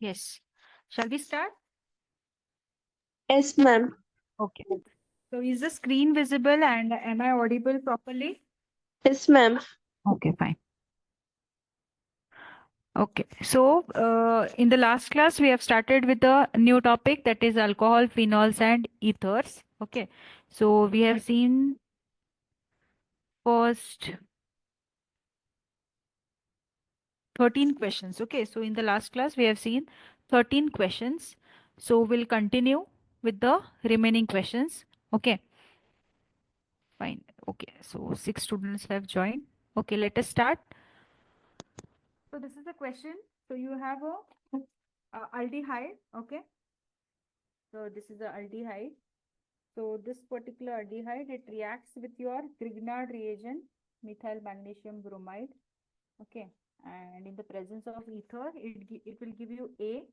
Yes. Shall we start? Yes, ma'am. Okay. So is the screen visible and am I audible properly? Yes, ma'am. Okay, fine. Okay. So in the last class, we have started with a new topic, that is alcohol, phenols, and ethers. Okay. So we have seen first 13 questions. Okay. So in the last class, we have seen 13 questions. So we'll continue with the remaining questions. Okay. Fine. Okay. So six students have joined. Okay. Let us start. So this is the question. So you have a aldehyde. Okay. So this is a aldehyde. So this particular aldehyde, it reacts with your Grignard reagent, methyl magnesium bromide. Okay. And in the presence of ether, it will give you A,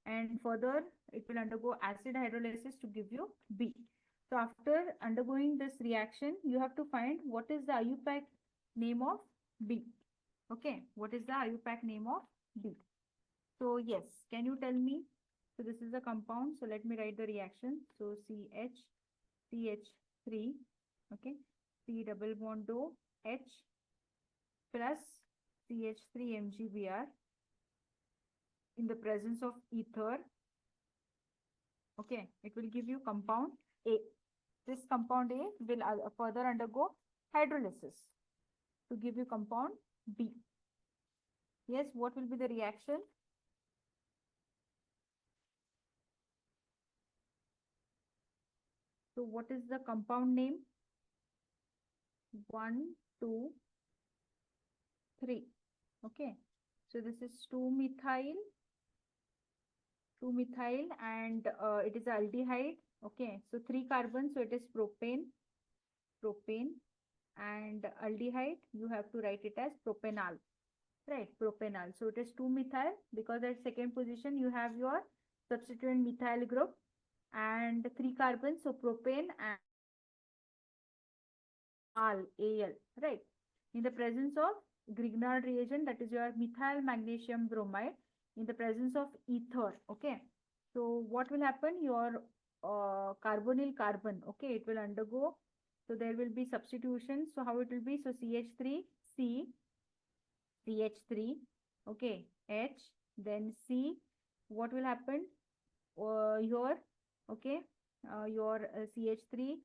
and further it will undergo acid hydrolysis to give you B. So after undergoing this reaction, you have to find what is the IUPAC name of B. Okay. What is the IUPAC name of B? So yes, can you tell me? So this is a compound. So let me write the reaction. So CH3, okay, C double bond O H plus CH3 MgBr in the presence of ether. Okay, it will give you compound A. This compound A will further undergo hydrolysis to give you compound B. Yes, what will be the reaction? So what is the compound name? 1, 2, 3. Okay. So this is 2-methyl and it is aldehyde. Okay. So 3 carbons. So it is propane and aldehyde. You have to write it as propanol. Right. Propanol. So it is 2-methyl because at second position you have your substituent methyl group and 3 carbons. So propane and Al, right? In the presence of Grignard reagent, that is your methyl magnesium bromide, in the presence of ether, okay? So what will happen? Your carbonyl carbon, okay, it will undergo, so there will be substitution. So how it will be? So CH3, C, CH3, okay, H, then C. What will happen? Your, okay, your CH3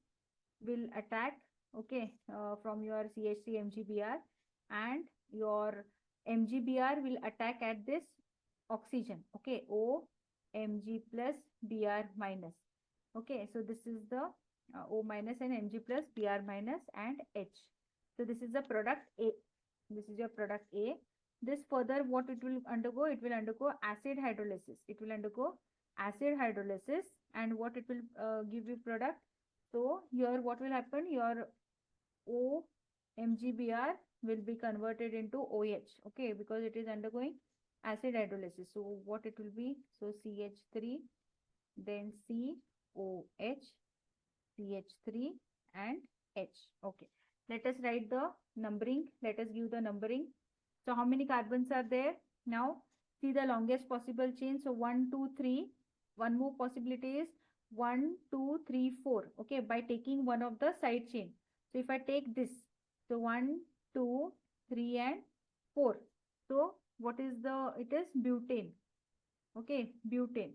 will attack, okay, from your CH3 MgBr, and your MgBr will attack at this oxygen, okay, O Mg plus Br minus. Okay, so this is the O minus and Mg plus Br minus and H. So this is the product A. This is your product A. This further what it will undergo? It will undergo acid hydrolysis. It will undergo acid hydrolysis, and what it will give you product? So here what will happen? Your O MgBr will be converted into OH, okay, because it is undergoing acid hydrolysis. So what it will be? So CH3, then COH, CH3 and H. Okay. Let us write the numbering. Let us give the numbering. So how many carbons are there? Now see the longest possible chain. So 1, 2, 3. One more possibility is 1, 2, 3, 4. Okay, by taking one of the side chain. So if I take this, so 1, 2, 3 and 4. So what is the, it is butane. Okay, butane.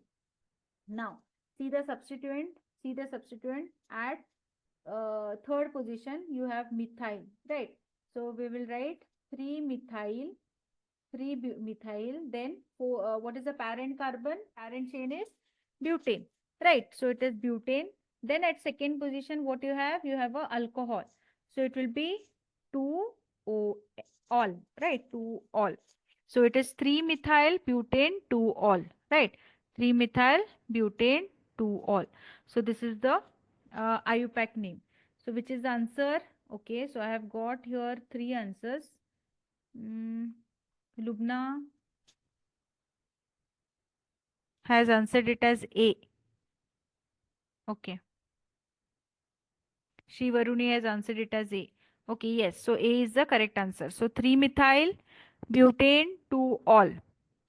Now see the substituent. See the substituent at third position you have methyl, right? So we will write 3 methyl, 3 methyl, then four, what is the parent carbon? Parent chain is butane, right? So it is butane. Then at second position what you have? You have a alcohol. So it will be 2 O all, right? 2 all. So it is 3 methyl butane 2 all, right? 3 methyl butane 2 all. So this is the IUPAC name. So which is the answer? Okay, so I have got here 3 answers. Lubna has answered it as A. Okay. Shivaruni has answered it as A. Okay, yes. So A is the correct answer. So 3 methyl butane 2 all.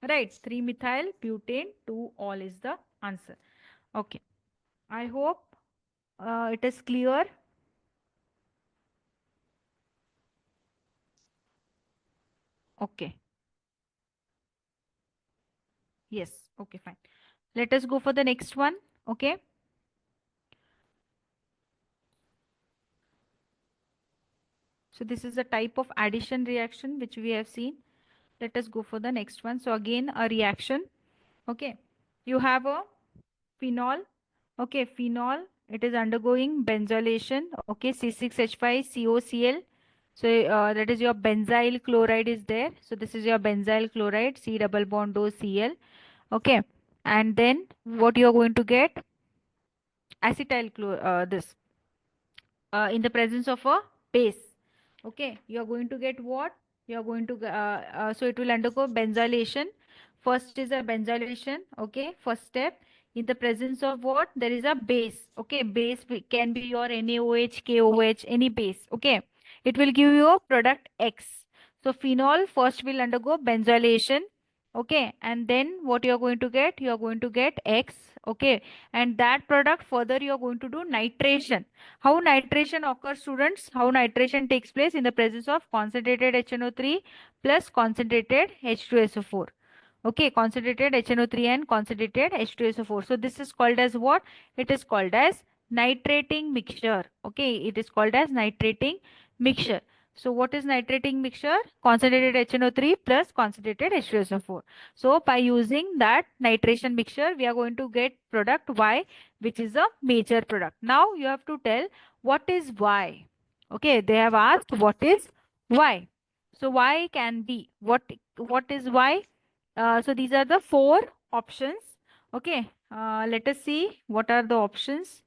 Right, 3-methyl butane 2-ol is the answer. Okay, I hope it is clear. Okay, yes, okay, fine. Let us go for the next one. Okay, so this is a type of addition reaction which we have seen. Let us go for the next one. So again, a reaction. Okay, you have a phenol. Okay, phenol, it is undergoing benzylation. Okay, C6H5COCl. So that is your benzyl chloride is there. So this is your benzyl chloride, C double bond O Cl. Okay, and then what you are going to get? Acetyl this in the presence of a base. Okay, you are going to get what? You are going to so it will undergo benzylation. First is a benzylation. Okay, first step. In the presence of what? There is a base. Okay, base can be your NaOH, KOH, any base. Okay, it will give you a product X. So phenol first will undergo benzylation. Okay, and then what you are going to get? You are going to get X. Okay, and that product further you are going to do nitration. How nitration occurs, students? How nitration takes place in the presence of concentrated HNO3 plus concentrated H2SO4. Okay, concentrated HNO3 and concentrated H2SO4. So this is called as what? It is called as nitrating mixture. Okay, it is called as nitrating mixture. So what is nitrating mixture? Concentrated HNO3 plus concentrated H2SO4. So by using that nitration mixture, we are going to get product Y, which is a major product. Now you have to tell what is Y. Okay, they have asked what is Y. So Y can be what is Y? So these are the four options. Okay, let us see what are the options.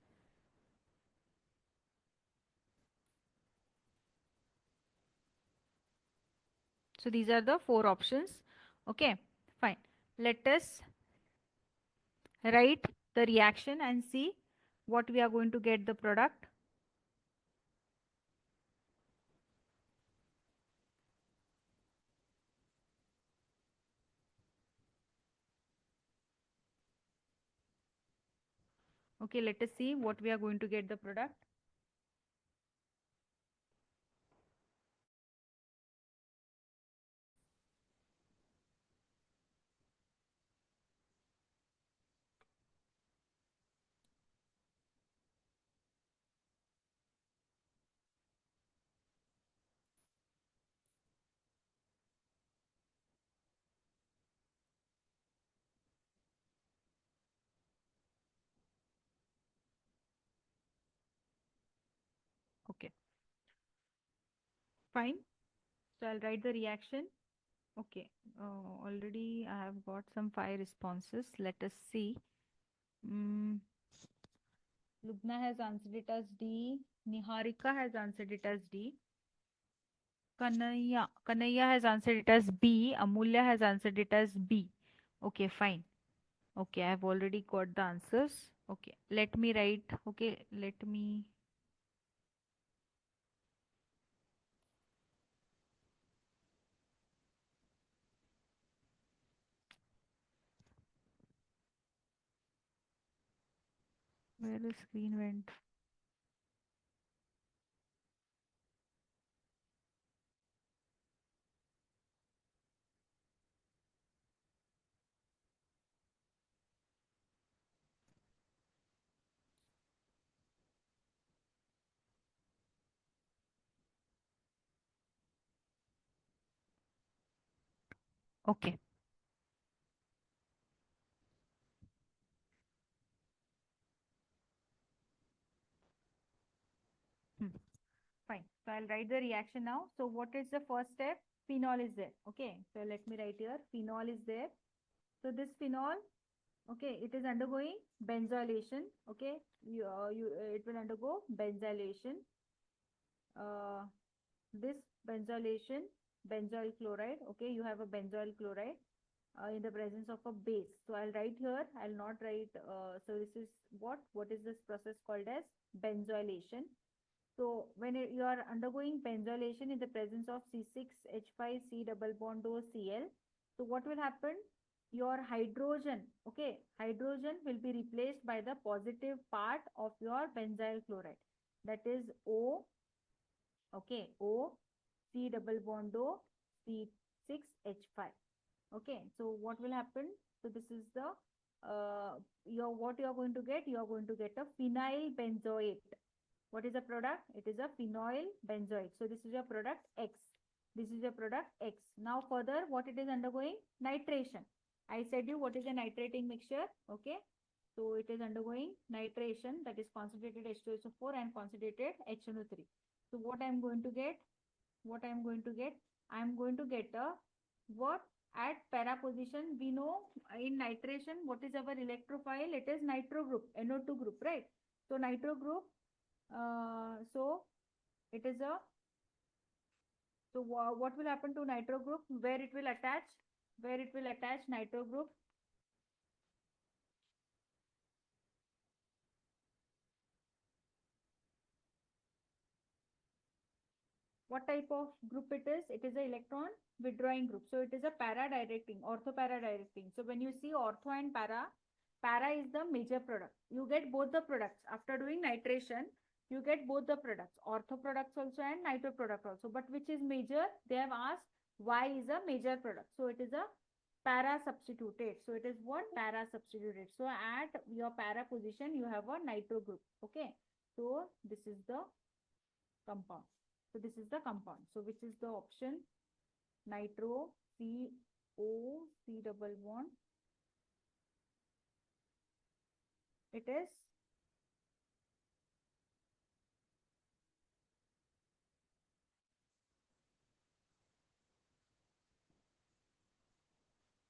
So these are the four options. Okay, fine. Let us write the reaction and see what we are going to get the product. Okay, let us see what we are going to get the product. Okay, fine. So I'll write the reaction. Okay, already I have got some 5 responses. Let us see. Mm, Lubna has answered it as D. Niharika has answered it as D. Kanaya has answered it as B. Amulya has answered it as B. Okay, fine. Okay, I have already got the answers. Okay, let me write. Okay, let me. Where the screen went? Okay. Hmm. Fine. So I'll write the reaction now. So what is the first step? Phenol is there. Okay. So let me write here. Phenol is there. So this phenol, okay, it is undergoing benzylation. Okay. It will undergo benzylation. Uh, this benzylation, benzyl chloride. Okay. You have a benzyl chloride in the presence of a base. So I'll write here. I'll not write. So this is what? What is this process called as benzylation? So when you are undergoing benzylation in the presence of C6H5C double bond O Cl, so what will happen? your hydrogen, okay, hydrogen will be replaced by the positive part of your benzyl chloride. That is O, okay, O, C double bond O, C6H5. Okay, so what will happen? So this is the what you are going to get. You are going to get a phenyl benzoate. What is the product? It is a phenyl benzoate. So this is your product X. This is your product X. Now further, what it is undergoing? Nitration. I said you what is a nitrating mixture. Okay. So it is undergoing nitration, that is concentrated H2SO4 and concentrated HNO3. So what I am going to get? What I am going to get? I am going to get a what? At para position, we know in nitration, what is our electrophile? It is nitro group, NO2 group, right? So nitro group, so it is a, so what will happen to nitro group? Where it will attach? Where it will attach nitro group? What type of group it is? It is a electron withdrawing group. So it is a para directing, ortho para directing. So when you see ortho and para, para is the major product. You get both the products. After doing nitration, you get both the products, ortho products also and nitro product also. But which is major? They have asked why is a major product. So it is a para substituted. So it is what? Para substituted. So at your para position, you have a nitro group. Okay. So this is the compound. So this is the compound. So which is the option? Nitro, CO, C double bond. It is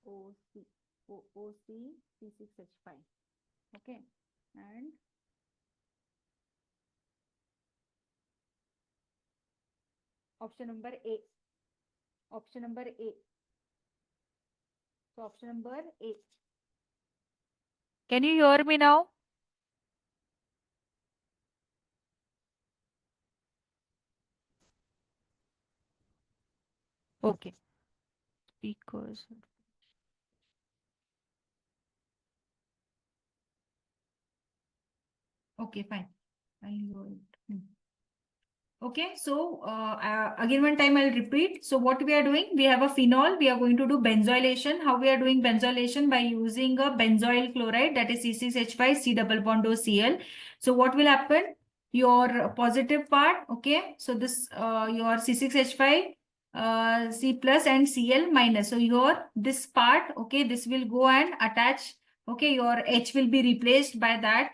OC, OOC, C6H5. Okay. And option number A. Option number A. So option number A. Can you hear me now? Okay. Speakers. Okay, fine. I'll go it. Okay, so again one time I'll repeat. So what we are doing, we have a phenol, we are going to do benzylation. How we are doing benzylation? By using a benzoyl chloride, that is C6H5, C double bond O Cl. So what will happen? Your positive part, okay, so this your C6H5 C plus and Cl minus. So your this part, okay, this will go and attach, okay, your H will be replaced by that.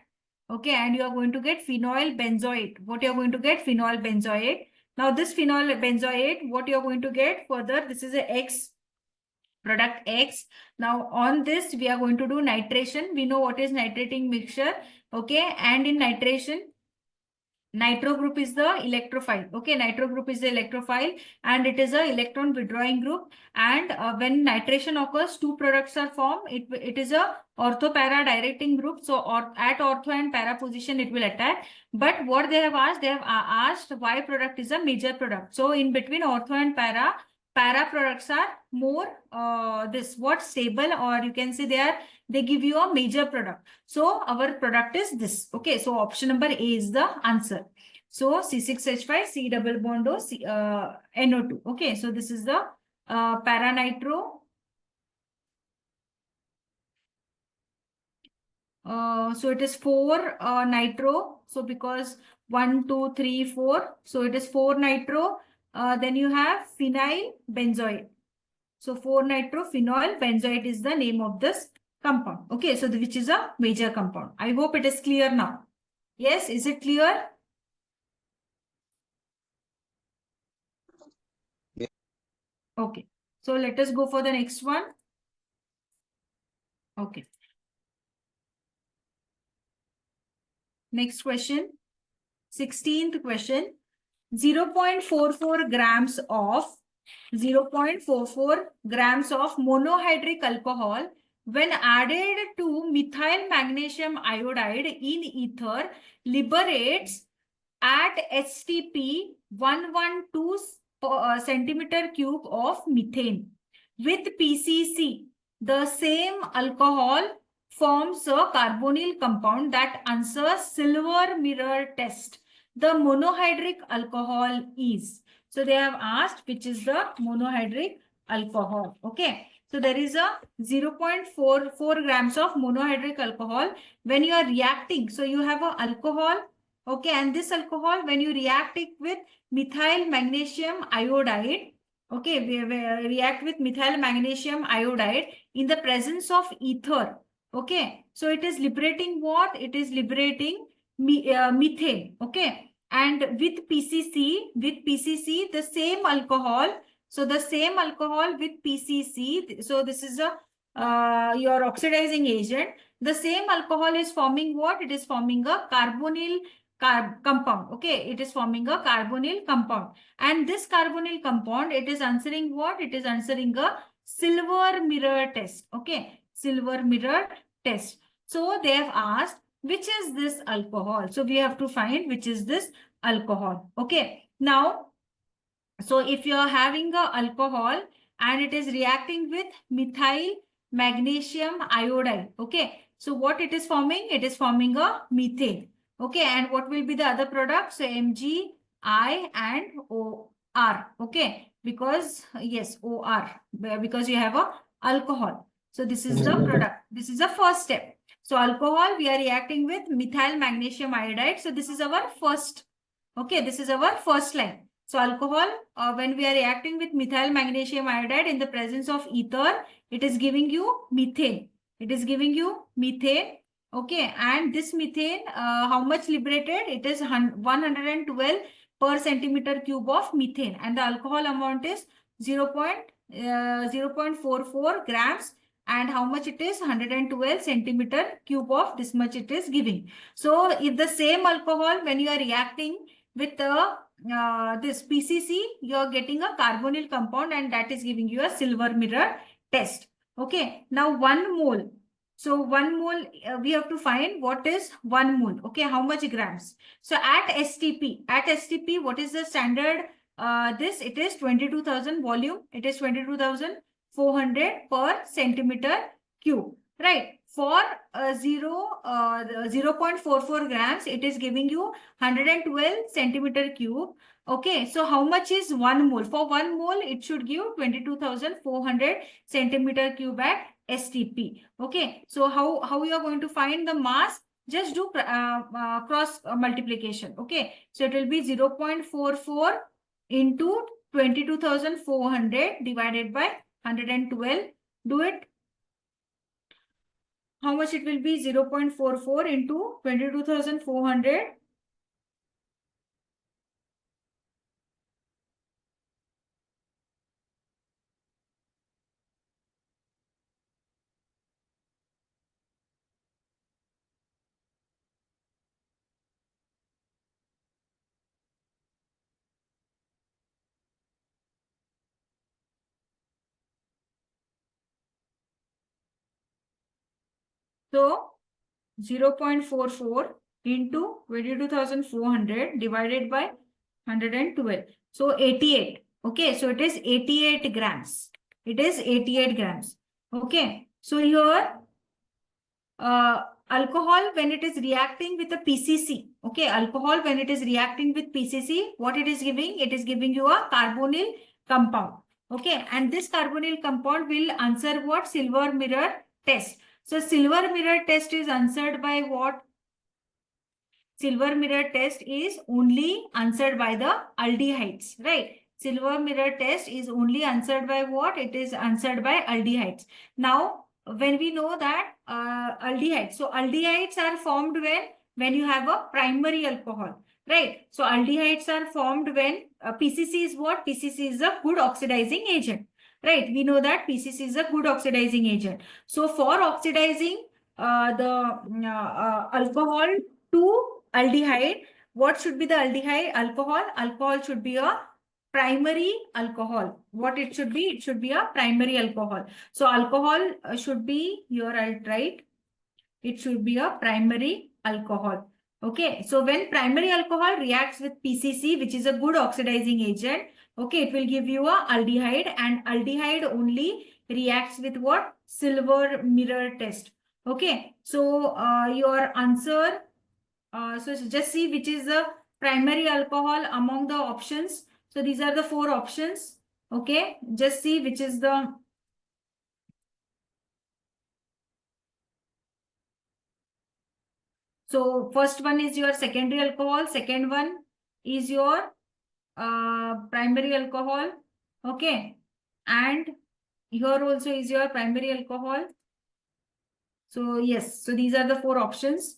Okay, and you are going to get phenyl benzoate. What you are going to get? Phenyl benzoate. Now this phenyl benzoate, what you are going to get further? This is a X, product X. Now on this, we are going to do nitration. We know what is nitrating mixture. Okay, and in nitration, nitro group is the electrophile. Okay, nitro group is the electrophile and it is a electron withdrawing group. And when nitration occurs, two products are formed. It is a ortho para directing group. So at ortho and para position, it will attack. But what they have asked why product is a major product. So in between ortho and para products are more this what stable, or you can say they give you a major product. So our product is this. Okay, so option number A is the answer. So C6H5, C double bond O, NO2. Okay, so this is the paranitro. So it is 4 nitro. So because 1, 2, 3, 4. So it is 4 nitro. Then you have phenyl benzoate. So 4-nitrophenol benzoate is the name of this compound. Okay, so which is a major compound. I hope it is clear now. Yes, is it clear? Yeah. Okay, so let us go for the next one. Okay. Next question. 16th question. 0.44 grams of 0.44 grams of monohydric alcohol when added to methyl magnesium iodide in ether liberates at HTP 112 centimeter cube of methane with PCC. the same alcohol forms a carbonyl compound that answers silver mirror test. The monohydric alcohol is. So they have asked which is the monohydric alcohol. Okay. So there is a 0.44 grams of monohydric alcohol when you are reacting. So you have a alcohol. Okay. And this alcohol, when you react it with methyl magnesium iodide, okay, we react with methyl magnesium iodide in the presence of ether. Okay, so it is liberating what? It is liberating methane. Okay, and with PCC, the same alcohol. So the same alcohol with PCC. So this is a your oxidizing agent. The same alcohol is forming what? It is forming a carbonyl compound. Okay, it is forming a carbonyl compound. And this carbonyl compound, it is answering what? It is answering a silver mirror test. Okay, silver mirror test. So they have asked which is this alcohol. So we have to find which is this alcohol. Okay, now, so if you are having a alcohol and it is reacting with methyl magnesium iodide. Okay, so what it is forming? It is forming a methane. Okay, and what will be the other products? So Mg, I and OR. Okay, because yes, OR, because you have a alcohol. So this is the product. This is the first step. So alcohol, we are reacting with methyl magnesium iodide. So this is our first. Okay, this is our first line. So alcohol, when we are reacting with methyl magnesium iodide in the presence of ether, it is giving you methane. It is giving you methane. Okay, and this methane, how much liberated? It is 112 per centimeter cube of methane, and the alcohol amount is 0.44 grams. And how much it is? 112 centimeter cube of this much it is giving. So if the same alcohol, when you are reacting with this PCC, you are getting a carbonyl compound, and that is giving you a silver mirror test. Okay, now 1 mole. So 1 mole, we have to find what is 1 mole. Okay, how much grams? So at STP, what is the standard? It is 22,000 volume. It is 22,400 per centimeter cube. Right. For 0.44 grams, it is giving you 112 centimeter cube. Okay, so how much is 1 mole? For 1 mole, it should give 22,400 centimeter cube at STP. Okay, so how you are going to find the mass? Just do cross multiplication. Okay, so it will be 0.44 into 22,400 divided by 112. Do it. How much it will be? 0.44 into 22,400. So 0.44 into 22,400 divided by 112. So 88. Okay, so it is 88 grams. It is 88 grams. Okay, so here alcohol, when it is reacting with a PCC, okay, alcohol when it is reacting with PCC, what it is giving? It is giving you a carbonyl compound. Okay, and this carbonyl compound will answer what? Silver mirror test. So silver mirror test is answered by what? Silver mirror test is only answered by the aldehydes, right? Silver mirror test is only answered by what? It is answered by aldehydes. Now, when we know that aldehydes, so aldehydes are formed when you have a primary alcohol, right? So aldehydes are formed when PCC is what? PCC is a good oxidizing agent, right? We know that PCC is a good oxidizing agent. So for oxidizing the alcohol to aldehyde, what should be the aldehyde? Alcohol should be a primary alcohol. What it should be? It should be a primary alcohol. So alcohol should be, here I'll write, it should be a primary alcohol. Okay, so when primary alcohol reacts with PCC, which is a good oxidizing agent, okay, it will give you a aldehyde, and aldehyde only reacts with what? Silver mirror test. Okay, so your answer, so just see which is the primary alcohol among the options. So these are the four options. Okay, just see which is the, so first one is your secondary alcohol, second one is your primary alcohol. Okay, and here also is your primary alcohol. So yes, so these are the four options.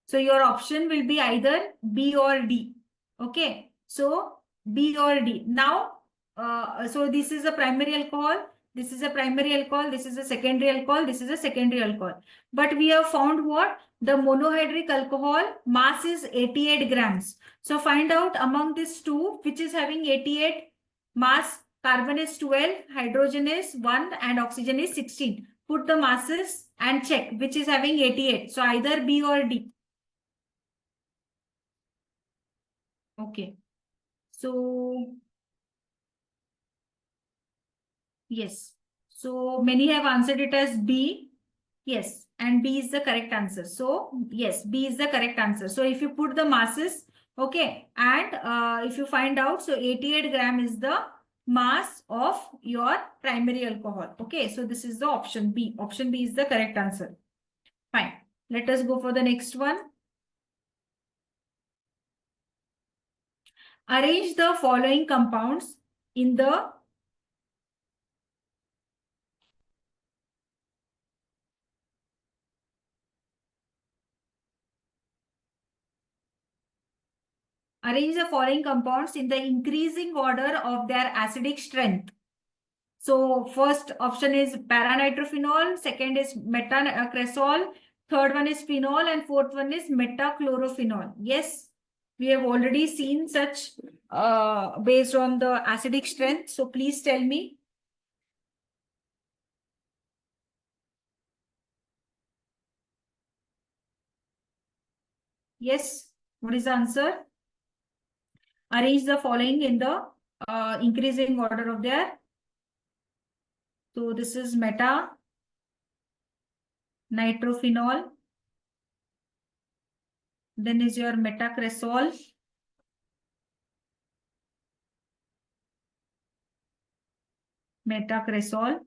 So your option will be either B or D. Okay, so B or D. Now, so this is a primary alcohol, this is a primary alcohol, this is a secondary alcohol, this is a secondary alcohol. But we have found what? The monohydric alcohol mass is 88 grams. So find out among these two which is having 88 mass. Carbon is 12, hydrogen is 1 and oxygen is 16. Put the masses and check which is having 88. So either B or D. Okay. So, yes. So many have answered it as B. Yes. And B is the correct answer. So, yes, B is the correct answer. So if you put the masses, okay, and if you find out, so 88 gram is the mass of your primary alcohol. Okay. So this is the option B. Option B is the correct answer. Fine. Let us go for the next one. Arrange the following compounds in the arrange the following compounds in the increasing order of their acidic strength. So first option is paranitrophenol, second is metacresol, third one is phenol, and fourth one is metachlorophenol. Yes, we have already seen such based on the acidic strength. So please tell me. Yes, what is the answer? Arrange the following in the increasing order of their. So this is nitrophenol. Then is your metacresol. Metacresol.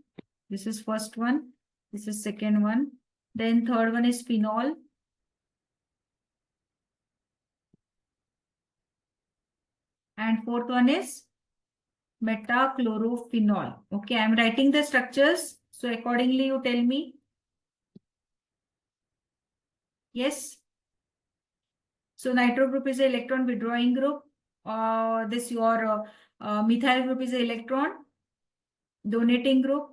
This is first one. This is second one. Then third one is phenol. And fourth one is metachlorophenol. Okay, I'm writing the structures. So accordingly, you tell me. Yes. So nitro group is an electron withdrawing group. This your methyl group is an electron donating group.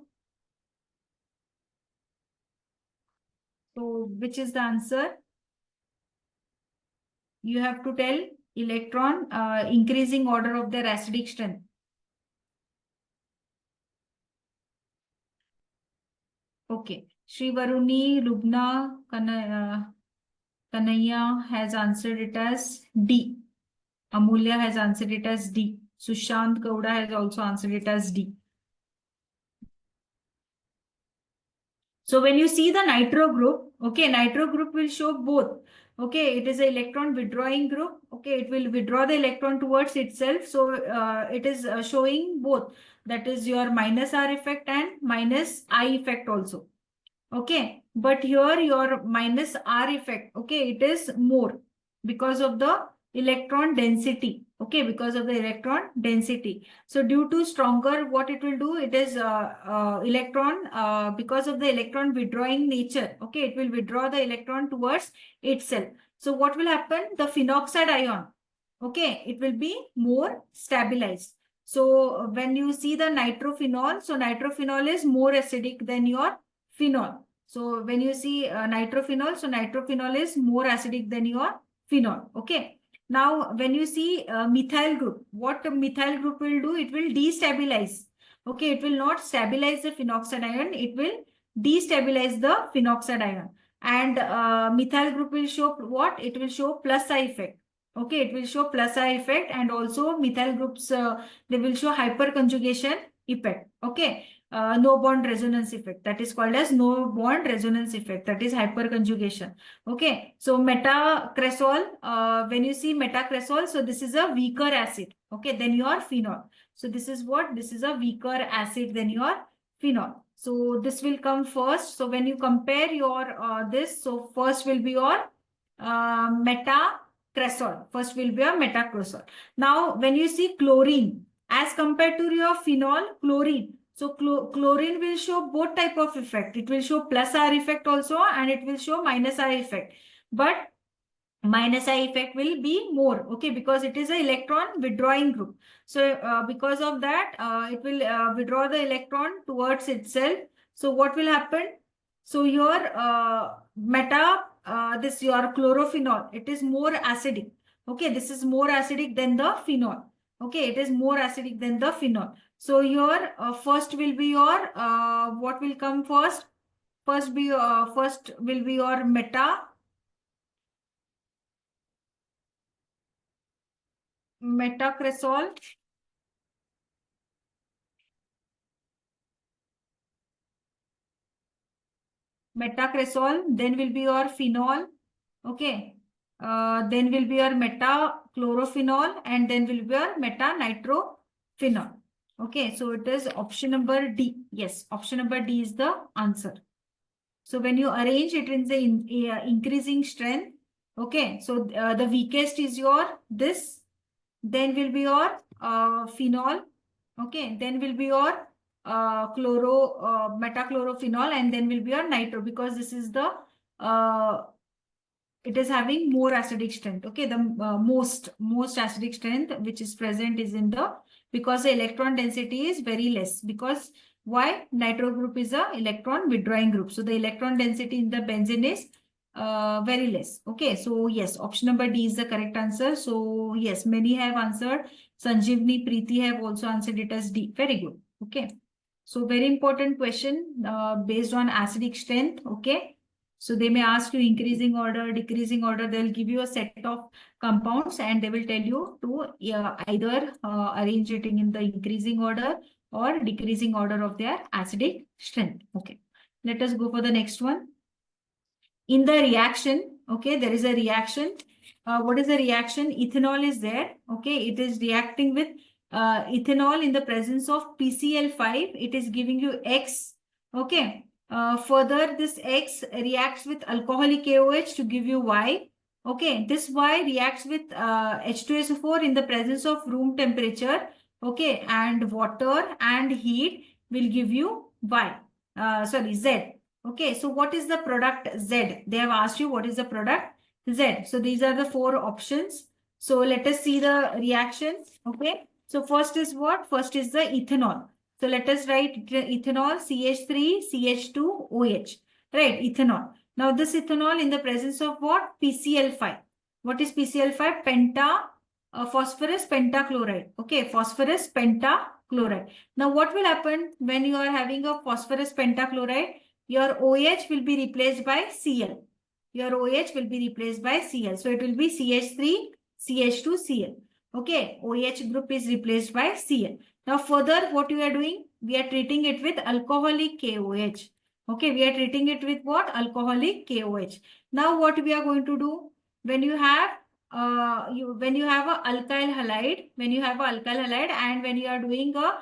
So which is the answer? You have to tell electron increasing order of their acidic strength. Okay. Sri Varuni Lubna Kanaya has answered it as D. Amulya has answered it as D. Sushant Gowda has also answered it as D. So when you see the nitro group, okay, nitro group will show both. Okay, it is an electron withdrawing group. Okay, it will withdraw the electron towards itself. So it is showing both. That is your minus R effect and minus I effect also. Okay, but here your minus R effect, okay, it is more because of the electron density. Okay, because of the electron density. So due to stronger, what it will do, it is electron, because of the electron withdrawing nature. Okay, it will withdraw the electron towards itself. So what will happen? The phenoxide ion, okay, it will be more stabilized. So when you see the nitrophenol, so nitrophenol is more acidic than your phenol. So when you see nitrophenol, so nitrophenol is more acidic than your phenol. Okay. Now, when you see methyl group, what methyl group will do? It will destabilize. Okay. It will not stabilize the phenoxide ion. It will destabilize the phenoxide ion. And methyl group will show what? It will show plus I effect. Okay. It will show plus I effect, and also methyl groups, they will show hyperconjugation. effect. Okay, no bond resonance effect, that is called as no bond resonance effect, that is hyperconjugation. Okay, so metacresol, when you see metacresol, so this is a weaker acid, okay, than your phenol. So this is what, this is a weaker acid than your phenol. So this will come first. So when you compare your this, so first will be your metacresol, first will be your metacresol. Now when you see chlorine as compared to your phenol, chlorine, so chlorine will show both type of effect. It will show plus R effect also, and it will show minus R effect. But minus I effect will be more, okay, because it is an electron withdrawing group. So because of that, it will withdraw the electron towards itself. So what will happen? So your this your chlorophenol, it is more acidic. Okay, this is more acidic than the phenol. Okay, it is more acidic than the phenol. So your first will be your what will come first? First will be your metacresol. Metacresol, then will be your phenol, okay. Then will be your metachlorophenol, and then will be your metanitrophenol. Okay, so it is option number D. Yes, option number D is the answer. So when you arrange it in the increasing strength, okay, so the weakest is your this, then will be your phenol, okay, then will be your metachlorophenol, and then will be your nitro, because this is the it is having more acidic strength. Okay, the most acidic strength which is present is in the, because the electron density is very less. Because why? Nitro group is a electron withdrawing group, so the electron density in the benzene is very less. Okay, so yes, option number D is the correct answer. So yes, many have answered. Sanjeevni, Preeti have also answered it as D. Very good. Okay, so very important question based on acidic strength. Okay, so they may ask you increasing order, decreasing order. They'll give you a set of compounds, and they will tell you to either arrange it in the increasing order or decreasing order of their acidic strength. Okay, let us go for the next one. In the reaction, okay, there is a reaction. What is the reaction? Ethanol is there. Okay, it is reacting with ethanol in the presence of PCl5. It is giving you X. Okay. Further, this X reacts with alcoholic KOH to give you Y. Okay, this Y reacts with H2SO4 in the presence of room temperature. Okay, and water and heat will give you Y. Sorry, Z. Okay, so what is the product Z? They have asked you what is the product Z. So these are the four options. So let us see the reaction. Okay, so first is what? First is the ethanol. So let us write ethanol CH3 CH2OH. Right, ethanol. Now this ethanol in the presence of what? PCl5. What is PCl5? Phosphorus pentachloride. Okay, phosphorus pentachloride. Now what will happen when you are having a phosphorus pentachloride? Your OH will be replaced by Cl. Your OH will be replaced by Cl. So it will be CH3, CH2, Cl. Okay, OH group is replaced by Cl. Now further, what we are doing? We are treating it with alcoholic KOH. Okay, we are treating it with what? Alcoholic KOH. Now what we are going to do? When you have when you have a alkyl halide, and when you are doing a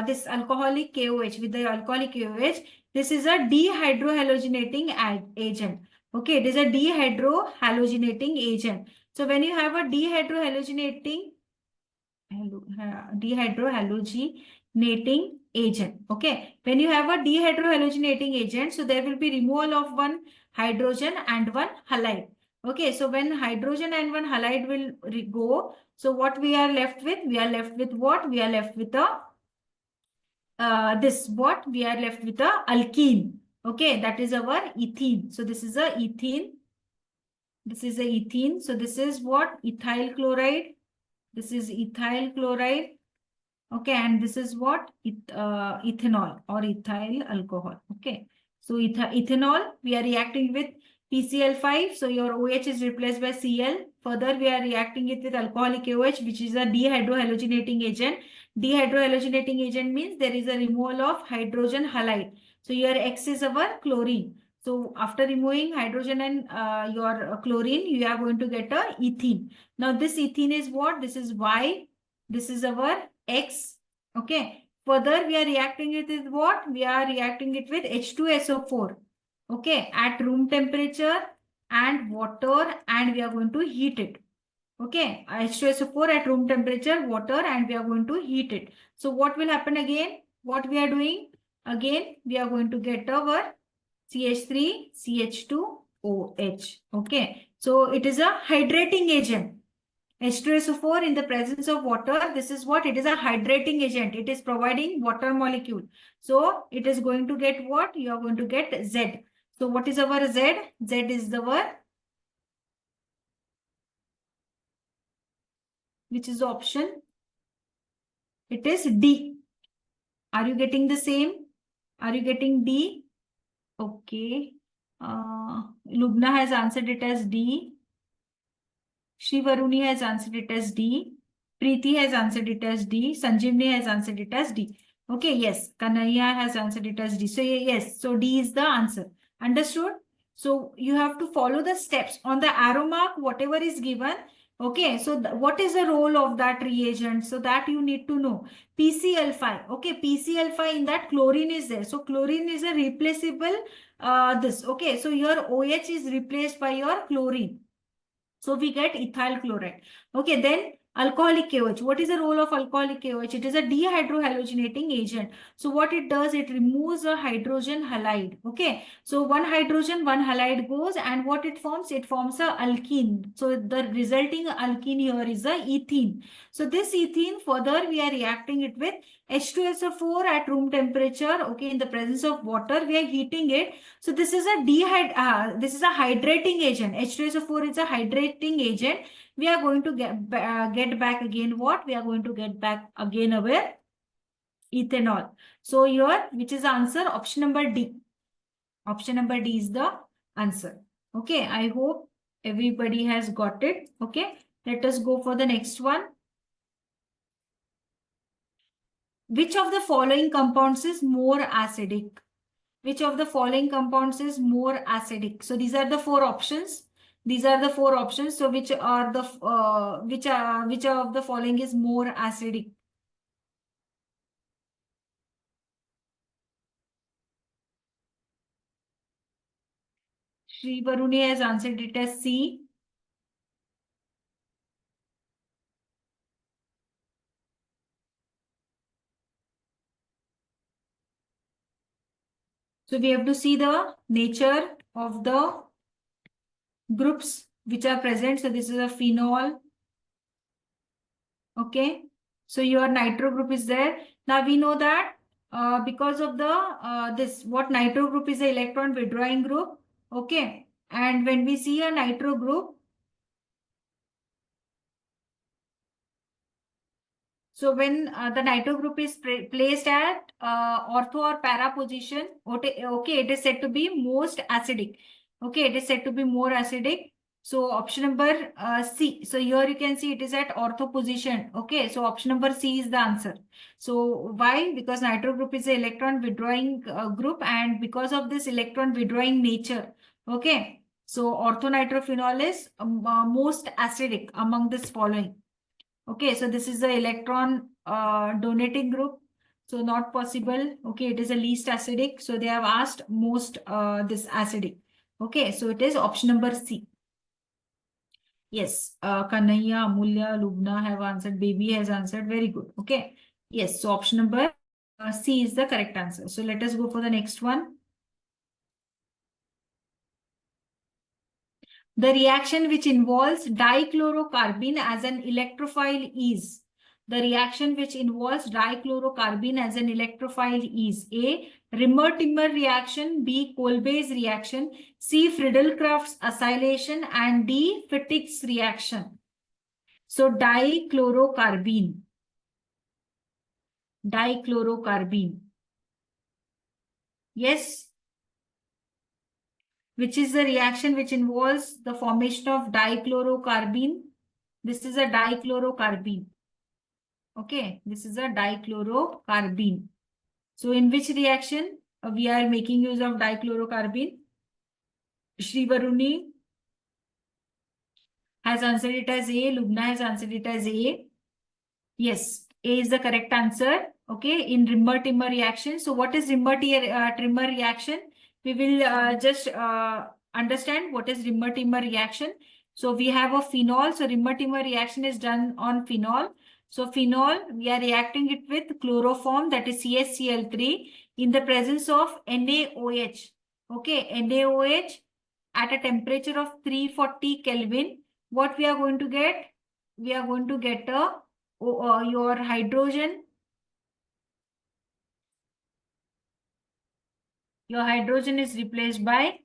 this alcoholic KOH, with the alcoholic KOH, this is a dehydrohalogenating agent. Okay, it is a dehydrohalogenating agent. So when you have a dehydrohalogenating agent, okay, when you have a dehydrohalogenating agent, so there will be removal of one hydrogen and one halide. Okay, so when hydrogen and one halide will go, so what we are left with? We are left with what? We are left with a this what? We are left with a alkene. Okay, that is our ethene. So this is a ethene. This is a ethene. So this is what? Ethyl chloride. This is ethyl chloride. Okay, and this is what? Ethanol or ethyl alcohol. Okay, so ethanol, we are reacting with PCl5. So your OH is replaced by Cl. Further, we are reacting it with alcoholic OH, which is a dehydrohalogenating agent. Dehydrohalogenating agent means there is a removal of hydrogen halide. So your X is our chlorine. So after removing hydrogen and your chlorine, you are going to get a ethene. Now this ethene is what? This is Y. This is our X. Okay. Further, we are reacting it with what? We are reacting it with H2SO4. Okay. At room temperature and water, and we are going to heat it. Okay, H2SO4 at room temperature, water, and we are going to heat it. So what will happen again? What we are doing? Again, we are going to get our CH3, CH2OH. Okay, so it is a hydrating agent. H2SO4 in the presence of water, this is what? It is a hydrating agent. It is providing water molecule. So it is going to get what? You are going to get Z. So what is our Z? Z is our, which is the option? It is D. Are you getting the same? Are you getting D? Okay. Lubna has answered it as D. Shri Varuni has answered it as D. Preeti has answered it as D. Sanjeevni has answered it as D. Okay, yes. Kanaya has answered it as D. So yes, so D is the answer. Understood? So you have to follow the steps on the arrow mark, whatever is given. Okay, so what is the role of that reagent? So that you need to know. PCl5. Okay, PCl5 in that chlorine is there. So chlorine is a replaceable this. Okay, so your OH is replaced by your chlorine. So we get ethyl chloride. Okay, then alcoholic KOH. What is the role of alcoholic KOH? It is a dehydrohalogenating agent. So what it does, it removes a hydrogen halide. Okay, so one hydrogen, one halide goes, and what it forms? It forms a alkene. So the resulting alkene here is a ethene. So this ethene, further we are reacting it with H2SO4 at room temperature. Okay, in the presence of water, we are heating it. So this is a this is a hydrating agent. H2SO4 is a hydrating agent. We are going to get back again what? We are going to get back again our ethanol. So here, which is the answer? Option number D. Option number D is the answer. Okay, I hope everybody has got it. Okay, let us go for the next one. Which of the following compounds is more acidic? Which of the following compounds is more acidic? So these are the four options. These are the four options. So which are the which of the following is more acidic? Shri Varuni has answered it as C. So we have to see the nature of the groups which are present. So this is a phenol. Okay. So your nitro group is there. Now we know that because of the this what nitro group is the electron withdrawing group. Okay. And when we see a nitro group, so when the nitro group is placed at ortho or para position, okay, it is said to be most acidic. Okay, it is said to be more acidic. So option number C. So here you can see it is at ortho position. Okay, so option number C is the answer. So why? Because nitro group is an electron withdrawing group, and because of this electron withdrawing nature. Okay, so orthonitrophenol is most acidic among this following. Okay, so this is the electron donating group. So not possible. Okay, it is the least acidic. So they have asked most this acidic. Okay, so it is option number C. Yes, Kanaya, Amulya, Lubna have answered. Baby has answered. Very good. Okay. Yes, so option number C is the correct answer. So let us go for the next one. The reaction which involves dichlorocarbene as an electrophile is. The reaction which involves dichlorocarbene as an electrophile is A. Rimmer-Timmer reaction, B. Kolbe's reaction, C. Friedel-Crafts acylation, and D. Fittig's reaction. So dichlorocarbene. Dichlorocarbene. Yes. Which is the reaction which involves the formation of dichlorocarbene? This is a dichlorocarbene. Okay, this is a dichlorocarbene. So in which reaction we are making use of dichlorocarbene? Shri Varuni has answered it as A. Lubna has answered it as A. Yes, A is the correct answer. Okay, in Rimmer-Timmer reaction. So what is Rimmer-Timmer reaction? We will just understand what is Rimmer-Timmer reaction. So we have a phenol. So Rimmer-Timmer reaction is done on phenol. So phenol, we are reacting it with chloroform, that is CaCl3, in the presence of NaOH. Okay, NaOH at a temperature of 340 Kelvin. What we are going to get? We are going to get your hydrogen. Your hydrogen is replaced by,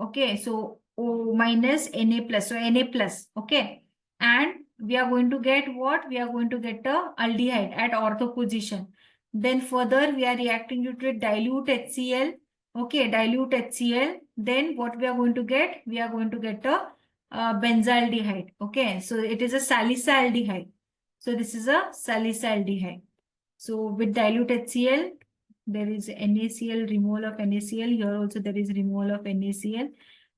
okay, so O minus Na plus, so Na plus, okay. And we are going to get what? We are going to get a aldehyde at ortho position. Then further we are reacting it with dilute HCl, okay, dilute HCl. Then what we are going to get? We are going to get a benzaldehyde, okay. So it is a salicylaldehyde. So this is a salicylaldehyde. So with dilute HCl, there is NaCl, removal of NaCl. Here also there is removal of NaCl.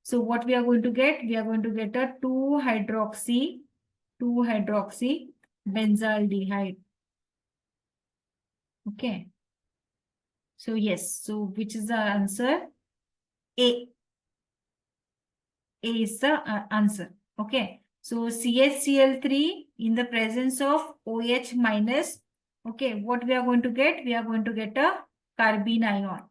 So what we are going to get? We are going to get a 2-hydroxy benzaldehyde. Okay. So yes. So which is the answer? A. A is the answer. Okay. So CHCl3 in the presence of OH minus. Okay. What we are going to get? We are going to get a carbene ion,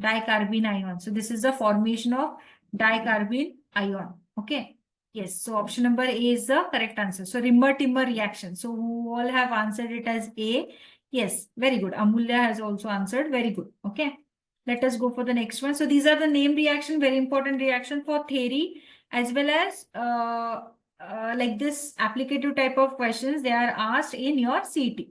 dicarbene ion. So this is the formation of dicarbene ion. Okay. Yes. So option number A is the correct answer. So Rimmer-Timmer reaction. So who all have answered it as A? Yes. Very good. Amulya has also answered. Very good. Okay. Let us go for the next one. So these are the name reaction, very important reaction for theory as well as like this applicative type of questions they are asked in your CET.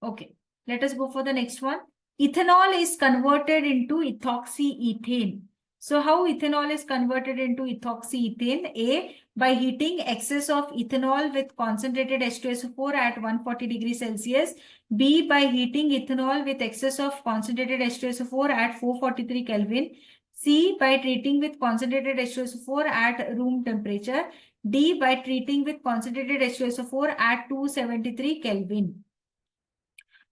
Okay, let us go for the next one. Ethanol is converted into ethoxyethane. So how ethanol is converted into ethoxyethane? A, by heating excess of ethanol with concentrated H2SO4 at 140 degrees Celsius. B, by heating ethanol with excess of concentrated H2SO4 at 443 Kelvin. C, by treating with concentrated H2SO4 at room temperature. D, by treating with concentrated H2SO4 at 273 Kelvin.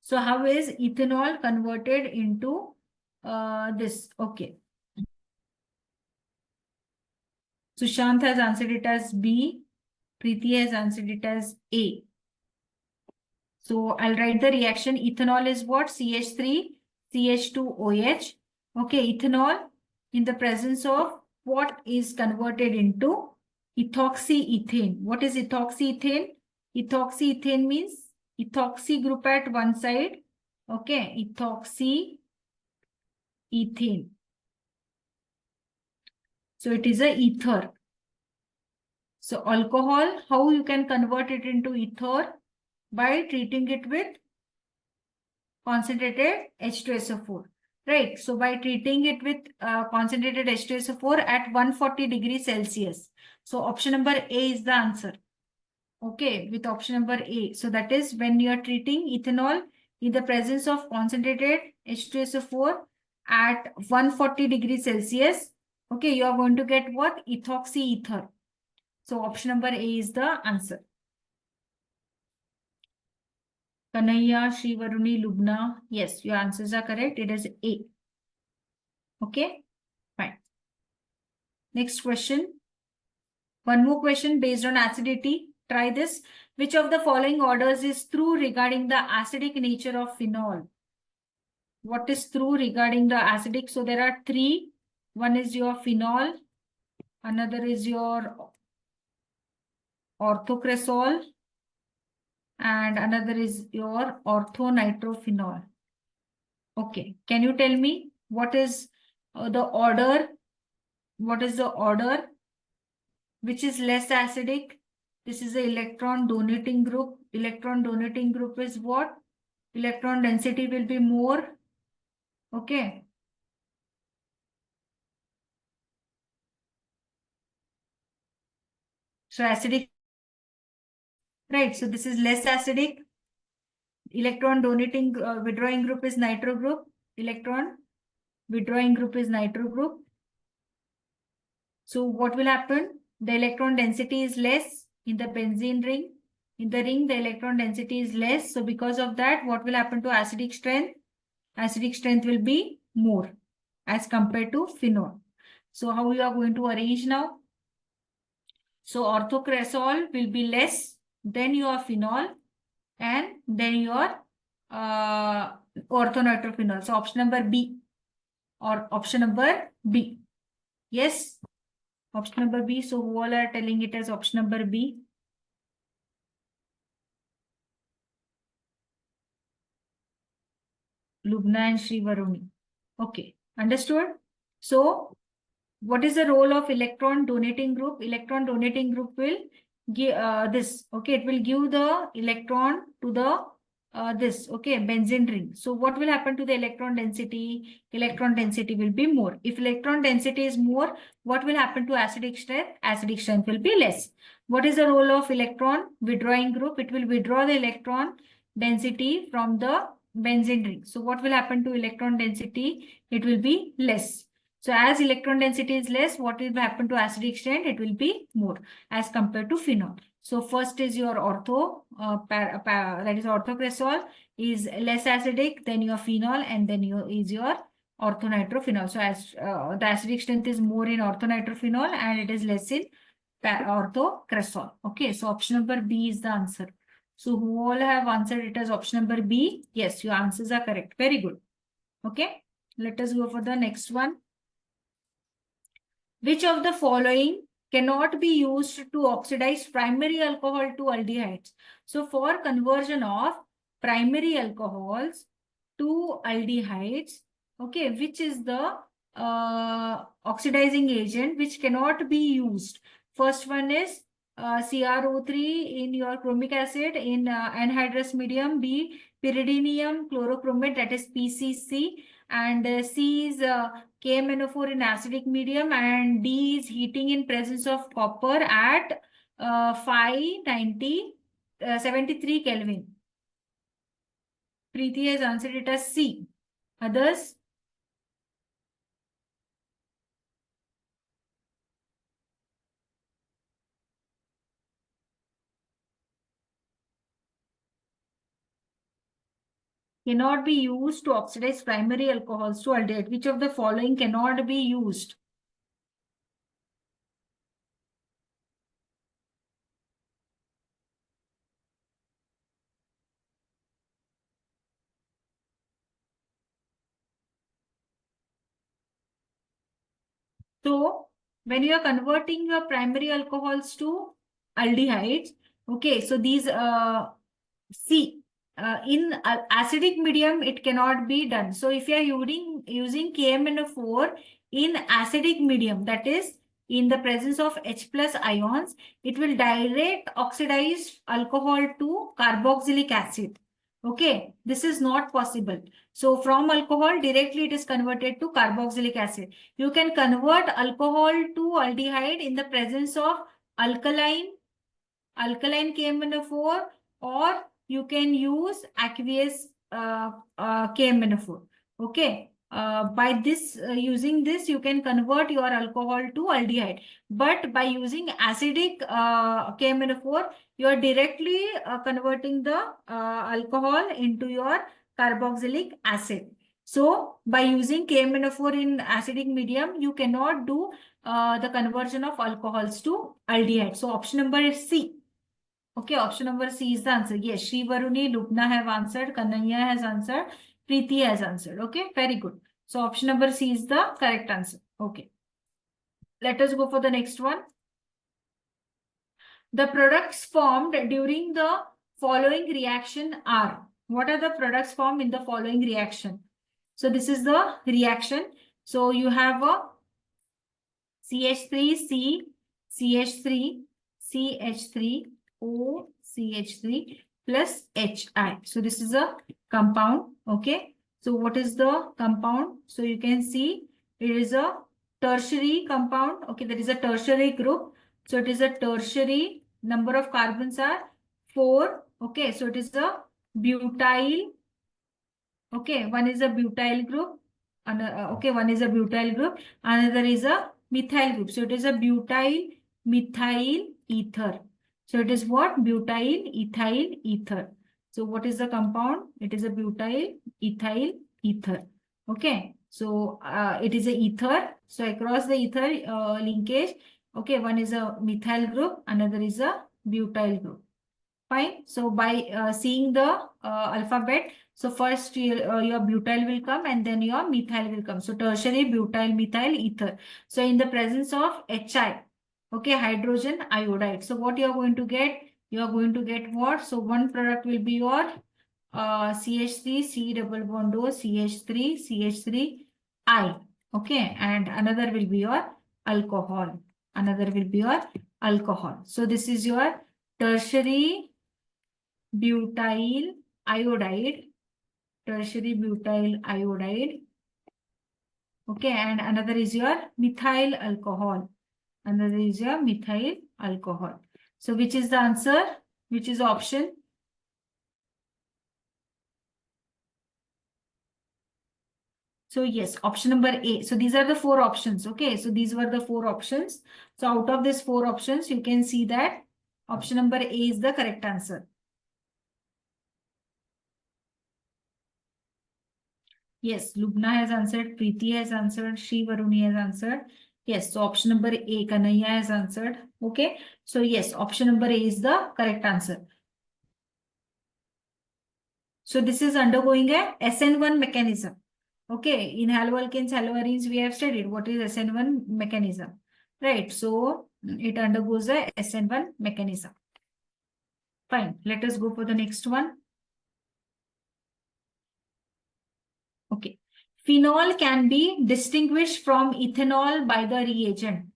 So how is ethanol converted into this? Okay. Sushant has answered it as B. Preeti has answered it as A. So I'll write the reaction. Ethanol is what? CH3, CH2OH. Okay, ethanol in the presence of what is converted into ethoxyethane. What is ethoxyethane? Ethoxyethane means ethoxy group at one side. Okay, ethoxyethane. So it is a ether. So alcohol, how you can convert it into ether? By treating it with concentrated H2SO4. Right. So by treating it with concentrated H2SO4 at 140 degrees Celsius. So option number A is the answer. Okay, with option number A. So that is when you are treating ethanol in the presence of concentrated H2SO4 at 140 degrees Celsius. Okay, you are going to get what? Ethoxy ether. So option number A is the answer. Kanaya, Shri Varuni, Lubna. Yes, your answers are correct. It is A. Okay, fine. Next question. One more question based on acidity. Try this. Which of the following orders is true regarding the acidic nature of phenol? What is true regarding the acidic? So there are three. One is your phenol. Another is your orthocresol. And another is your orthonitrophenol. Okay. Can you tell me what is the order? What is the order? Which is less acidic? This is the electron donating group. Electron donating group is what? Electron density will be more. Okay. So acidic, right? So this is less acidic. Electron donating withdrawing group is nitro group. Electron withdrawing group is nitro group. So what will happen? The electron density is less in the benzene ring. In the ring, the electron density is less. So because of that, what will happen to acidic strength? Acidic strength will be more as compared to phenol. So how you are going to arrange now? So orthocresol will be less than your phenol and then your orthonitrophenol. So option number B or option number B. Yes, option number B. So who all are telling it as option number B? Lubna and Sri Varuni. Okay, understood? So what is the role of electron donating group? Electron donating group will give this. Okay, it will give the electron to the this. Okay, benzene ring. So what will happen to the electron density? Electron density will be more. If electron density is more, what will happen to acidic strength? Acidic strength will be less. What is the role of electron withdrawing group? It will withdraw the electron density from the benzene ring. So what will happen to electron density? It will be less. So as electron density is less, what will happen to acidic strength? It will be more as compared to phenol. So first is your that is orthocresol is less acidic than your phenol, and then is your orthonitrophenol. So as the acidic strength is more in orthonitrophenol and it is less in orthocresol. Okay, so option number B is the answer. So who all have answered it as option number B? Yes, your answers are correct. Very good. Okay, let us go for the next one. Which of the following cannot be used to oxidize primary alcohol to aldehydes? So for conversion of primary alcohols to aldehydes, okay, which is the oxidizing agent which cannot be used? First one is CrO3 in your chromic acid in anhydrous medium, B pyridinium chlorochromate, that is PCC, and C is KMNO4 in acidic medium, and D is heating in presence of copper at 73 Kelvin. Preeti has answered it as C. Others? Cannot be used to oxidize primary alcohols to aldehyde. Which of the following cannot be used? So when you are converting your primary alcohols to aldehydes, okay, so these C in acidic medium it cannot be done. So if you are using KMNO4 in acidic medium, that is in the presence of H plus ions, it will direct oxidize alcohol to carboxylic acid. Okay, this is not possible. So from alcohol directly it is converted to carboxylic acid. You can convert alcohol to aldehyde in the presence of alkaline KMNO4, or you can use aqueous KMNO4. Okay. By this using this you can convert your alcohol to aldehyde, but by using acidic KMNO4 you are directly converting the alcohol into your carboxylic acid. So by using KMNO4 in acidic medium you cannot do the conversion of alcohols to aldehyde. So option number is C. Okay, option number C is the answer. Yes, Sri Varuni, Lubna have answered, Kanaya has answered, Preeti has answered. Okay, very good. So option number C is the correct answer. Okay. Let us go for the next one. The products formed during the following reaction are. What are the products formed in the following reaction? So this is the reaction. So you have a CH3, CH3, CH3, OCH3 plus HI. So this is a compound. Okay. So what is the compound? So you can see it is a tertiary compound. Okay. There is a tertiary group. So it is a tertiary. Number of carbons are 4. Okay. So it is a butyl. Okay, one is a butyl group. Okay, one is a butyl group. Another is a methyl group. So it is a butyl methyl ether. So it is what? Butyl ethyl ether. So what is the compound? It is a butyl ethyl ether. Okay. So it is a ether. So across the ether linkage, okay, one is a methyl group, another is a butyl group. Fine. So by seeing the alphabet, so first your butyl will come and then your methyl will come. So tertiary butyl methyl ether. So in the presence of HI, okay, hydrogen iodide. So what you are going to get? You are going to get what? So one product will be your CH3, C double bond O, CH3, CH3I. Okay, and another will be your alcohol. Another will be your alcohol. So this is your tertiary butyl iodide, tertiary butyl iodide. Okay, and another is your methyl alcohol. Another is your methyl alcohol. So which is the answer? Which is the option? So yes, option number A. So these are the four options. Okay, so these were the four options. So out of these four options, you can see that option number A is the correct answer. Yes, Lubna has answered, Preeti has answered, Shri Varuni has answered. Yes, so option number A, Kanaya has answered. Okay, so yes, option number A is the correct answer. So this is undergoing a SN1 mechanism. Okay, in haloalkanes, haloarenes, we have studied what is SN1 mechanism. Right, so it undergoes a SN1 mechanism. Fine, let us go for the next one. Okay. Phenol can be distinguished from ethanol by the reagent.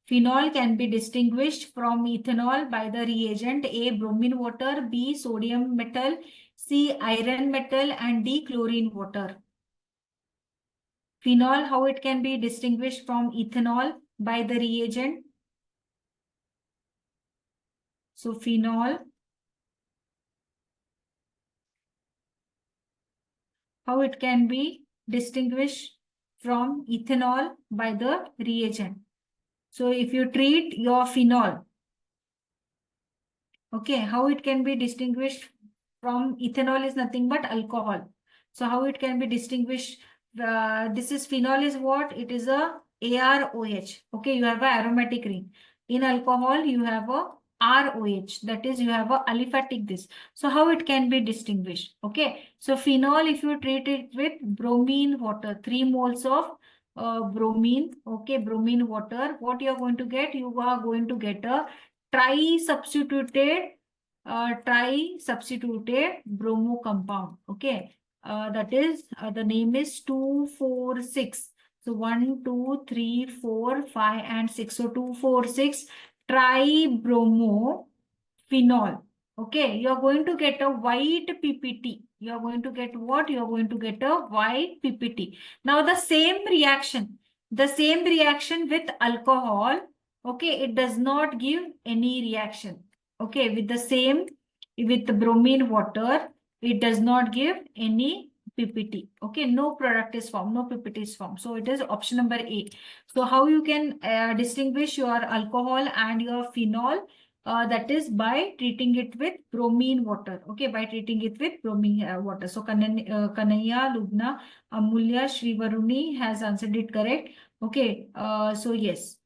Phenol can be distinguished from ethanol by the reagent A. Bromine water, B. Sodium metal, C. Iron metal, and D. Chlorine water. Phenol, how it can be distinguished from ethanol by the reagent? So phenol, how it can be distinguished from ethanol by the reagent? So if you treat your phenol, okay, how it can be distinguished from ethanol is nothing but alcohol. So how it can be distinguished? This is phenol is what? It is a AROH. Okay, you have a aromatic ring. In alcohol, you have a ROH. That is, you have a aliphatic this. So how it can be distinguished? Okay, so phenol, if you treat it with bromine water, 3 moles of bromine, okay, bromine water, what you are going to get? You are going to get a tri-substituted bromo compound. Okay, that is the name is 246. So 1, 2, 3, 4, 5, and 6. So 246 tribromo phenol. Okay, you are going to get a white PPT. You are going to get what? You are going to get a white PPT. Now the same reaction with alcohol. Okay, it does not give any reaction. Okay, with the bromine water, it does not give any PPT. Okay, no product is formed, no PPT is formed. So it is option number A. So how you can distinguish your alcohol and your phenol? That is by treating it with bromine water. Okay, by treating it with bromine water. So Kanaya, Lubna, Amulya, Shri Varuni has answered it correct. Okay, so yes,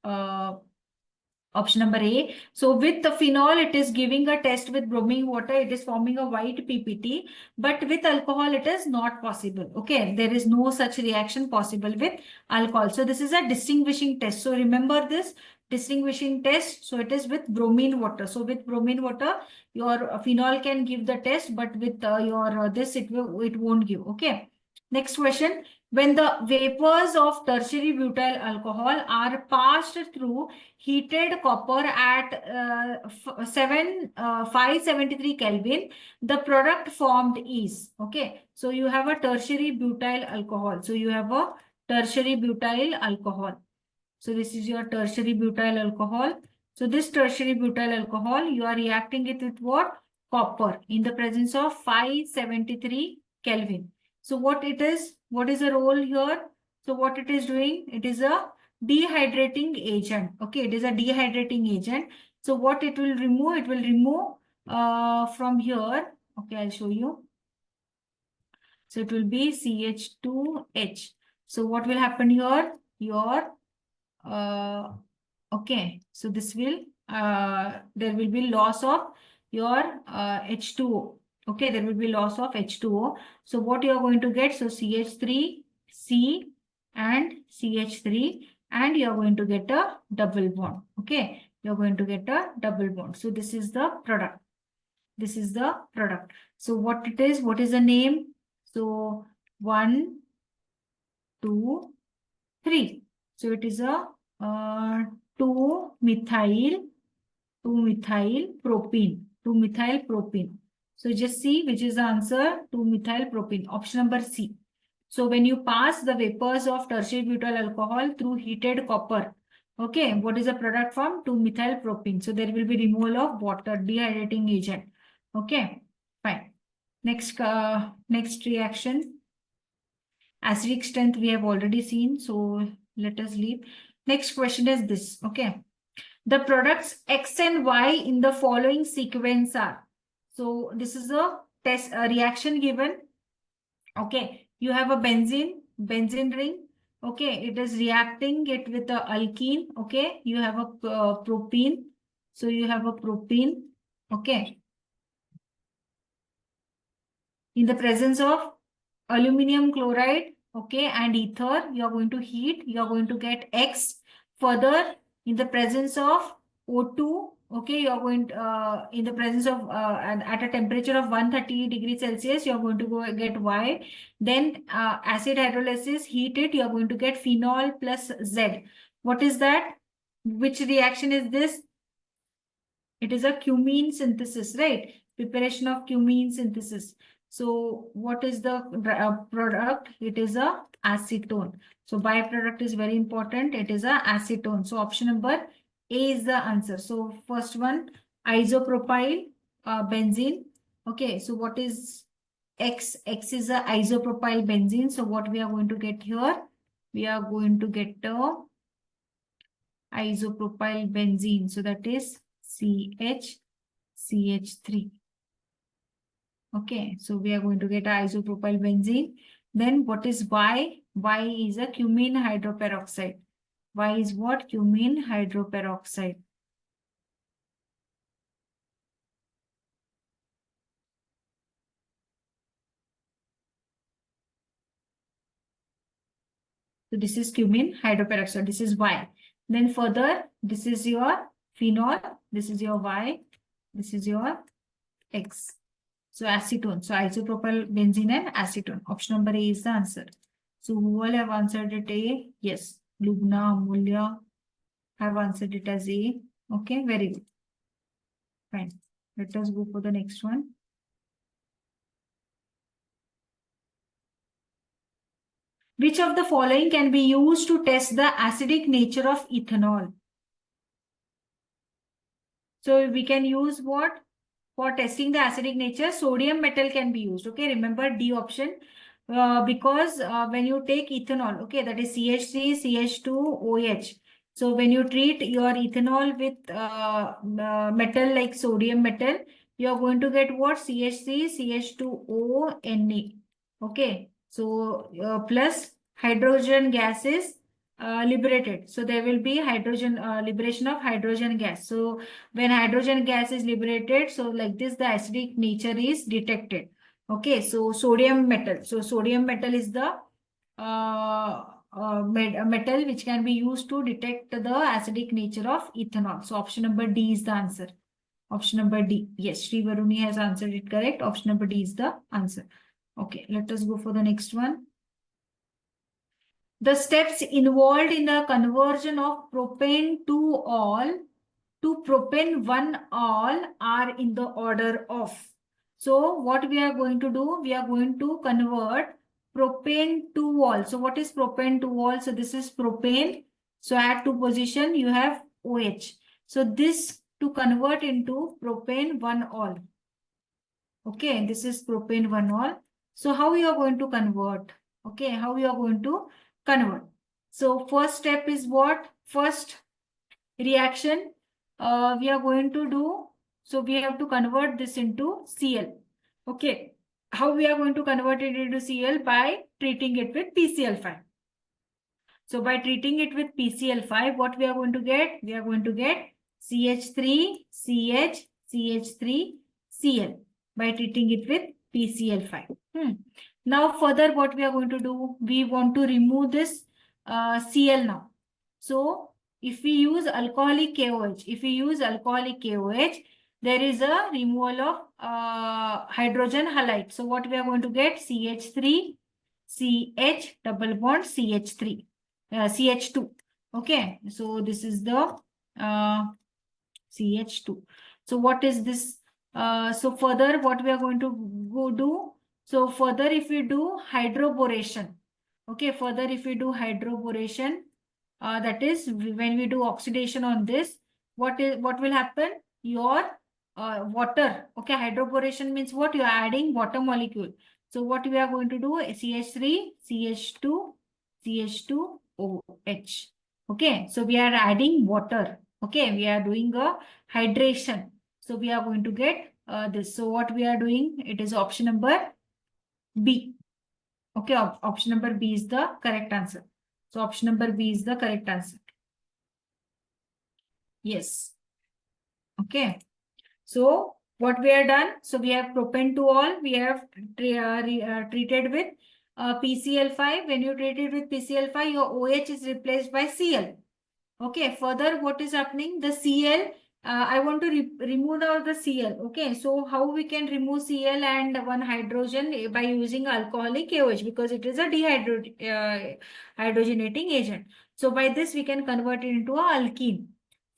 option number A. So with the phenol, it is giving a test with bromine water. It is forming a white PPT, but with alcohol, it is not possible. Okay, there is no such reaction possible with alcohol. So this is a distinguishing test. So remember this distinguishing test. So it is with bromine water. So with bromine water, your phenol can give the test, but with your this, it won't give. Okay. Next question. When the vapors of tertiary butyl alcohol are passed through heated copper at 573 Kelvin, the product formed is, okay. So you have a tertiary butyl alcohol. So you have a tertiary butyl alcohol. So this is your tertiary butyl alcohol. So this tertiary butyl alcohol, you are reacting it with what? copper in the presence of 573 Kelvin. So what it is, what is the role here? So what it is doing, it is a dehydrating agent. Okay, it is a dehydrating agent. So what it will remove, it will remove from here. Okay, I'll show you. So it will be CH2H. So what will happen here? Your okay, so this will there will be loss of your H2O. Okay, there will be loss of H2O. So what you are going to get? So CH3, C and CH3, and you are going to get a double bond. Okay, you are going to get a double bond. So this is the product. This is the product. So what it is? What is the name? So 1, 2, 3. So it is a 2-methyl propene. 2-methyl propene. So just see which is the answer. 2-methyl propene. Option number C. So when you pass the vapors of tertiary butyl alcohol through heated copper, okay, what is the product from? 2-methyl propene. So there will be removal of water, dehydrating agent. Okay, fine. Next reaction. Acidic strength we have already seen, so let us leave. Next question is this, okay. The products X and Y in the following sequence are. So this is a test reaction given. Okay, you have a benzene ring. Okay, it is reacting it with the alkene. Okay, you have a propene. So you have a propene. Okay, in the presence of aluminum chloride, okay, and ether, you are going to heat, you are going to get X. Further, in the presence of O2, okay, you are going to, in the presence of, at a temperature of 130 degrees Celsius, you are going to go get Y. Then acid hydrolysis, heat it, you are going to get phenol plus Z. What is that? Which reaction is this? It is a cumene synthesis, right? Preparation of cumene synthesis. So what is the product? It is a acetone. So byproduct is very important. It is a acetone. So option number A is the answer. So first one, isopropyl benzene. Okay, so what is X? X is a isopropyl benzene. So what we are going to get here? We are going to get a isopropyl benzene. So that is CH3. Okay, so we are going to get isopropyl benzene. Then what is Y? Y is a cumene hydroperoxide. Y is what? Cumene hydroperoxide. So this is cumene hydroperoxide. This is Y. Then further, this is your phenol. This is your Y. This is your X. So acetone. So isopropyl benzene and acetone. Option number A is the answer. So who all have answered it A? Yes. Lubna, Amulya have answered it as A. Okay, very good. Fine. Let us go for the next one. Which of the following can be used to test the acidic nature of ethanol? So we can use what? For testing the acidic nature, sodium metal can be used. Okay, remember D option. Because when you take ethanol, okay, that is CH3, CH2OH. So when you treat your ethanol with metal like sodium metal, you are going to get what? CH3, CH2O, Na. Okay, so plus hydrogen gas is liberated. So there will be hydrogen liberation of hydrogen gas. So when hydrogen gas is liberated, so like this, the acidic nature is detected. Okay, so sodium metal. So sodium metal is the metal which can be used to detect the acidic nature of ethanol. So option number D is the answer. Option number D. Yes, Sri Varuni has answered it correct. Option number D is the answer. Okay, let us go for the next one. The steps involved in the conversion of propane to all to propane 1-all are in the order of. So what we are going to do? We are going to convert propane to all. So what is propane to all? So this is propane. So at 2 position you have OH. So this to convert into propane 1-all. Okay, this is propane phenol. So how you are going to convert? Okay, how you are going to convert? So first step is what? First reaction we are going to do. So we have to convert this into Cl. Okay, how we are going to convert it into Cl? By treating it with PCl5. So by treating it with PCl5, what we are going to get? We are going to get CH3, CH, CH3, Cl by treating it with PCl5. Now further what we are going to do? We want to remove this Cl now. So if we use alcoholic KOH, there is a removal of hydrogen halide. So what we are going to get? CH3, CH double bond CH3. CH2. Okay, so this is the CH2. So what is this? So further, what we are going to go do? So further, if we do hydroboration, okay, further if we do hydroboration, that is when we do oxidation on this, what will happen? Your water, okay, hydroboration means what? You are adding water molecule. So what we are going to do? CH3, CH2, CH2, OH. Okay, so we are adding water. Okay, we are doing a hydration. So we are going to get this. So what we are doing? It is option number B. Okay, option number B is the correct answer. So option number B is the correct answer. Yes. Okay. So what we have done? So we have propane to all. We have treated with PCl5. When you treat it with PCl5, your OH is replaced by Cl. Okay, further what is happening? The Cl, I want to remove now the Cl. Okay, so how we can remove Cl and one hydrogen by using alcoholic KOH, because it is a hydrogenating agent. So by this we can convert it into a alkene.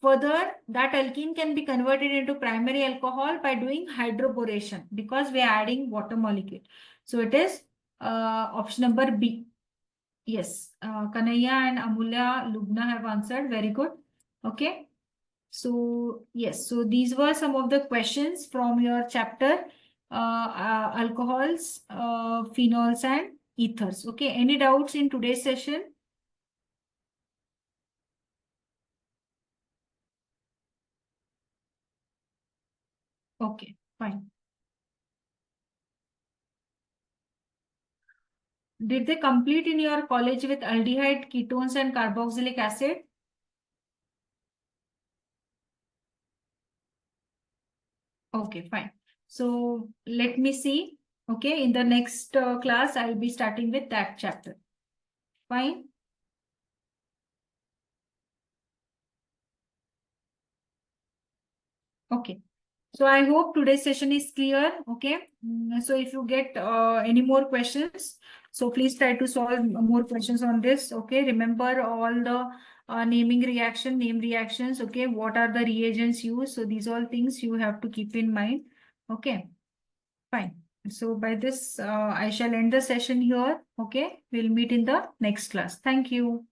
Further, that alkene can be converted into primary alcohol by doing hydroboration, because we are adding water molecule. So it is option number B. Yes, Kanaya and Amulya Lubna have answered. Very good. Okay. So, yes, so these were some of the questions from your chapter, alcohols, phenols and ethers. Okay. Any doubts in today's session? Okay, fine. Did they complete in your college with aldehyde, ketones and carboxylic acid? Okay, fine. So let me see. Okay, in the next class, I'll be starting with that chapter. Fine. Okay. So I hope today's session is clear. Okay. So if you get any more questions, so please try to solve more questions on this. Okay. Remember all the name reactions. Okay. What are the reagents used? So these all things you have to keep in mind. Okay. Fine. So by this, I shall end the session here. Okay. We'll meet in the next class. Thank you.